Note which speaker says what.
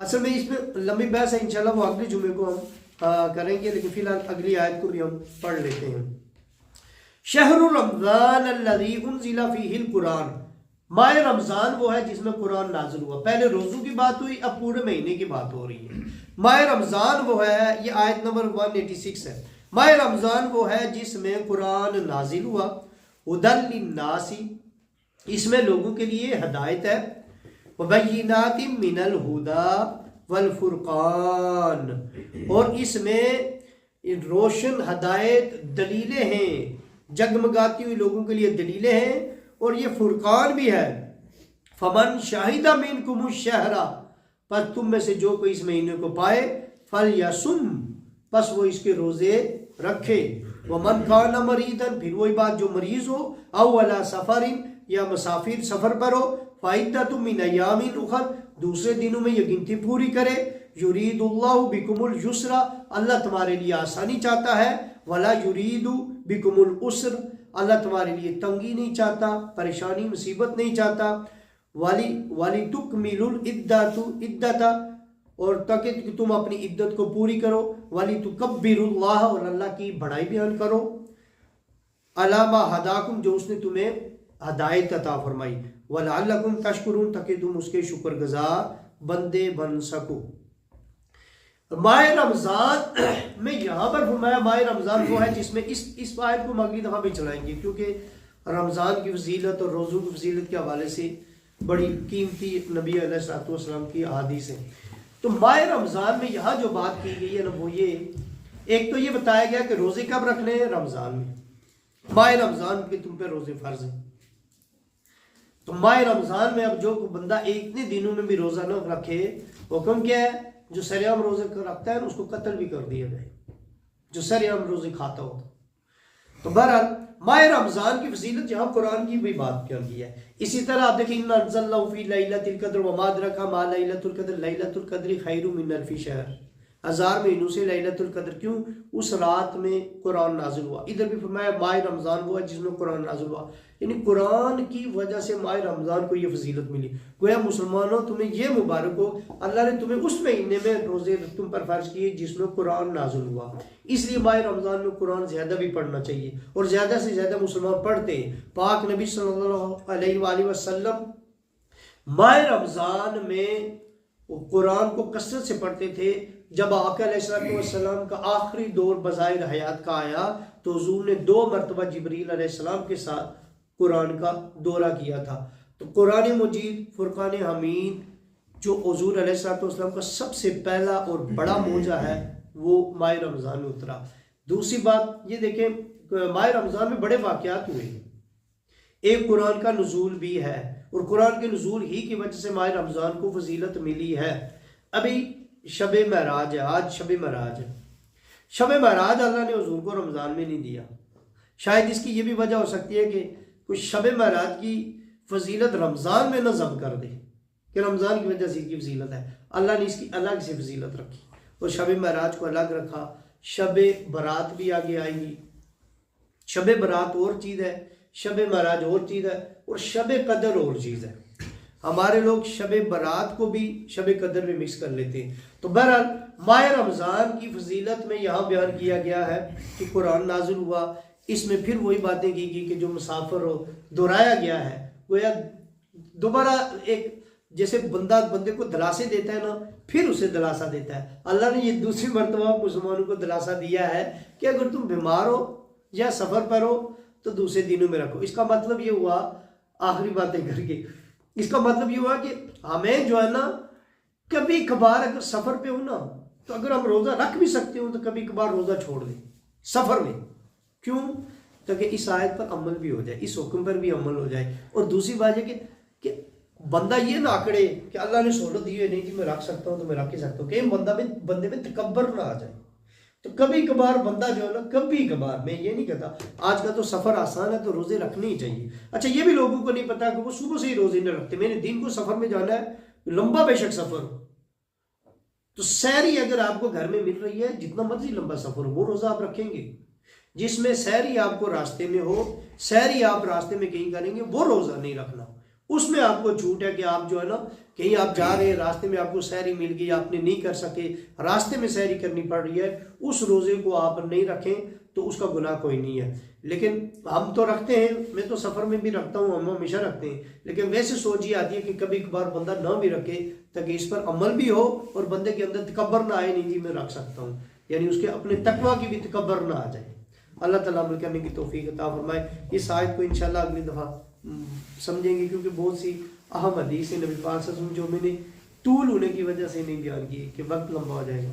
Speaker 1: असल में इसमें लंबी बहस है, इंशाल्लाह वो अगले जुमे को हम करेंगे, लेकिन फिलहाल अगली आयत को भी हम पढ़ लेते हैं। शहरु रमजान अल्लज़ी उन्ज़िला फ़ीहिल कुरान, माह रमजान वो है जिसमें कुरान नाजिल हुआ। पहले रोजों की बात हुई, अब पूरे महीने की बात हो रही है। माह रमजान वो है, ये आयत नंबर 186 है। माह रमजान वो है जिसमें कुरान नाजिल हुआ। हुदल लिन्नासी, इसमें लोगों के लिए हदायत है। वबय्यिनातिम मिनल हुदा वल फुरकान, और इसमें रोशन हदायत दलीलें हैं, जगमगाती हुई लोगों के लिए दलीलें हैं, और ये फुरकान भी है। फमन शाहिदा मिनकुम शहरा, पर तुम में से जो कोई इस महीने को पाए, फल यसुम, बस वो इसके रोजे रखे। वमन काना मरीदन, फिर वही बात जो मरीज हो, औ अला सफरिन, या मुसाफिर सफर पर हो, फाइदतुम मिन अय्यामिन उखर, दूसरे दिनों में ये गिनती पूरी करे। युरीदुल्लाहु बिकुमुल युस्रा, अल्लाह तुम्हारे लिए आसानी चाहता है। वला युरीदु बिकुमुल उस्र, अल्लाह तुम्हारे लिए तंगी नहीं चाहता, परेशानी मुसीबत नहीं चाहता। वाली तुकमिलुल इद्दता, और ताकि तुम अपनी इद्दत को पूरी करो। वाली तुकब्बिरुल्लाह, और अल्लाह की बड़ाई बयान करो। अलामा हदाकुम, जो उसने तुम्हें हदायत अता फरमाई। वलअल्लकुम तशकुरून, ताकि तुम उसके शुक्रगुजार बंदे बन सको। माह रमजान में यहाँ पर फरमाया, माह रमजान वो है जिसमें इस आयत को हम अगली दफा भी चलाएंगे, क्योंकि रमजान की फजीलत और रोज़ों की फजीलत के हवाले से बड़ी कीमती नबी अलैहिस्सलाम की अहादीस है। तो माह रमजान में यहाँ जो बात की गई है ना, वो ये, एक तो ये बताया गया कि रोजे कब रखने हैं, रमजान में। माह रमजान के तुम पे रोजे फर्ज हैं। तो माह रमजान में अब जो बंदा इतने दिनों में भी रोजा न रखे, हुक्म क्या है, जो सरेआम रोजे रखता है उसको कत्ल भी कर दिया जाए, जो सरेआम रोजे खाता हो। तो बहरहाल माह रमजान की फजीलत यहाँ कुरान की भी बात कर दी है। इसी तरह आप देखिए, इन्ना अंज़लनाहु फी लैलतिल क़द्र वमा अदराका मा लैलतुल क़द्र, लैलतुल क़द्रि खैरुम मिन अल्फि शहर, 1000 महीनों से लैलतुल क़द्र, क्यों, उस रात में कुरान नाजिल हुआ। इधर भी फरमाया माह रमजान हुआ जिसमें कुरान नाजिल हुआ, यानी कुरान की वजह से माह रमजान को ये फजीलत मिली। गोया मुसलमानों, तुम्हें ये मुबारक हो, अल्लाह ने तुम्हें उस महीने में रोजे तुम पर फर्ज किए जिसमें कुरान नाजिल हुआ। इसलिए माह रमजान में कुरान ज्यादा भी पढ़ना चाहिए, और ज्यादा से ज्यादा मुसलमान पढ़ते हैं। पाक नबी सल्लल्लाहु अलैहि वसल्लम माह रमजान में कुरान को कसरत से पढ़ते थे। जब आका अलैहिस्सलाम का आखिरी दौर बज़ाहिर हयात का आया, तो हुजूर ने 2 मरतबा जिब्रील अलैहिस्सलाम के साथ कुरान का दौरा किया था। तो कुरान मजीद, फुरकान हमीद, जो हुजूर अलैहिस्सलाम का सबसे पहला और बड़ा मौजा है, वो माह रमज़ान में उतरा। दूसरी बात ये देखें, माह रमज़ान में बड़े वाक़यात हुए। एक कुरान का नुज़ूल भी है, और कुरान के नुज़ूल ही की वजह से माह रमज़ान को फजीलत मिली है। अभी शब महराज है, आज शब महराज है। शब महराज अल्लाह ने हुजूर को रमज़ान में नहीं दिया। शायद इसकी ये भी वजह हो सकती है कि कुछ शब महराज की फजीलत रमज़ान में नज़म कर दे, कि रमज़ान की वजह से इसकी फजीलत है। अल्लाह ने इसकी अलग से फजीलत रखी, और शब महराज को अलग रखा। शब बरात भी आगे आएगी। शब बरात और चीज़ है, शब महराज और चीज़ है, और शब कदर और चीज़ है। हमारे लोग शब बरात को भी शब कदर में मिक्स कर लेते हैं। तो बहरहाल माह रमज़ान की फजीलत में यहाँ बयान किया गया है कि कुरान नाजिल हुआ। इसमें फिर वही बातें की गई कि जो मुसाफिर हो, दोहराया गया है। गोया दोबारा एक, जैसे बंदे को दिलासे देता है ना, फिर उसे दिलासा देता है। अल्लाह ने ये दूसरी मरतबा मुसलमानों को दिलासा दिया है कि अगर तुम बीमार हो या सफ़र पर हो तो दूसरे दिनों में रखो। इसका मतलब ये हुआ, आखिरी बातें करके, इसका मतलब ये हुआ कि हमें जो है ना, कभी कभार अगर सफ़र पे हो ना, तो अगर हम रोज़ा रख भी सकते हो तो कभी कभार रोज़ा छोड़ दें सफ़र में। क्यों? ताकि इस आयत पर अमल भी हो जाए, इस हुक्म पर भी अमल हो जाए। और दूसरी बात है कि बंदा ये ना आकड़े कि अल्लाह ने सहूलत दी है, नहीं जी मैं रख सकता हूँ तो मैं रख ही सकता हूँ, कि बंदे में तकब्बर ना आ जाए। तो कभी कभार बंदा जो है ना, कभी कभार, मैं ये नहीं कहता, आज का तो सफ़र आसान है तो रोज़े रखने ही चाहिए। अच्छा, ये भी लोगों को नहीं पता कि वो सुबह से ही रोज़े नहीं रखते। मैंने दिन को सफ़र में जाना है, लंबा बेशक सफ़र हो, तो सहरी अगर आपको घर में मिल रही है, जितना मर्जी लंबा सफ़र हो, वो रोज़ा आप रखेंगे। जिसमें सहरी आपको रास्ते में हो, सहरी आप रास्ते में कहीं करेंगे, वो रोज़ा नहीं रखना। उसमें आपको छूट है कि आप जो है ना कहीं आप जा रहे हैं, रास्ते में आपको सहरी मिल गई, आपने नहीं कर सके, रास्ते में सहरी करनी पड़ रही है, उस रोज़े को आप नहीं रखें तो उसका गुनाह कोई नहीं है। लेकिन हम तो रखते हैं, मैं तो सफ़र में भी रखता हूँ, हम हमेशा रखते हैं, लेकिन वैसे सोच ये आती है कि कभी कभार बंदा ना भी रखे ताकि इस पर अमल भी हो और बंदे के अंदर तकब्बर ना आए, नहीं जी मैं रख सकता हूँ, यानी उसके अपने तकवा की भी तकब्बर ना आ जाए। अल्लाह ताला अमल करने की तौफीक अता फरमाए। इस आयत को इंशाल्लाह अगली दफ़ा समझेंगे, क्योंकि बहुत सी अहम हदीस है नबी पाक सल्लल्लाहु अलैहि वसल्लम जो मैंने तूल होने की वजह से नहीं बयान की कि वक्त लंबा हो जाएगा।